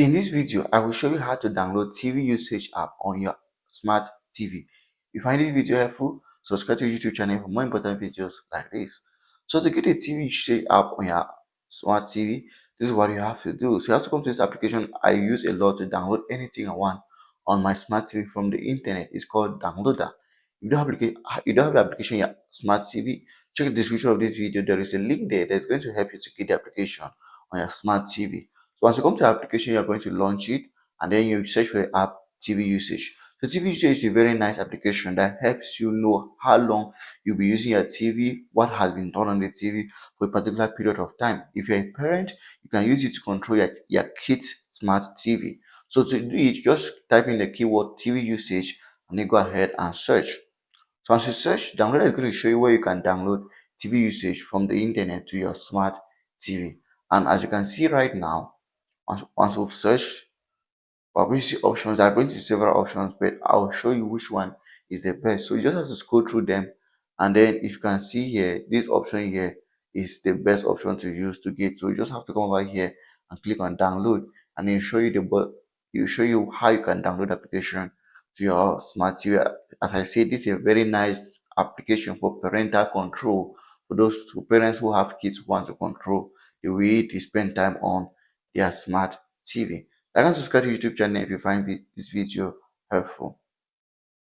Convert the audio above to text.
In this video, I will show you how to download TVUsage app on your smart TV. If you find this video helpful, subscribe to YouTube channel for more important videos like this. So to get a TVUsage app on your smart TV, this is what you have to do. So you have to come to this application I use a lot to download anything I want on my smart TV from the internet. It's called Downloader. If you don't have the application on your smart TV, check the description of this video. There is a link there that's going to help you to get the application on your smart TV. So once you come to the application, you're going to launch it and then you search for the app TVUsage. So TVUsage is a very nice application that helps you know how long you'll be using your TV, what has been done on the TV for a particular period of time. If you're a parent, you can use it to control your kids' smart TV. So to do it, just type in the keyword TVUsage and then go ahead and search. So as you search, downloader is going to show you where you can download TVUsage from the internet to your smart TV. And as you can see right now, once we've searched, we see options. There are going to be several options, but I'll show you which one is the best. So you just have to scroll through them, and then if you can see here, this option here is the best option to use to get. So you just have to come over here and click on download, and then show you show you how you can download the application to your smart TV. As I said, this is a very nice application for parental control for those parents who have kids who want to control the way they spend time on their smart TV. Like and subscribe to YouTube channel if you find this video helpful.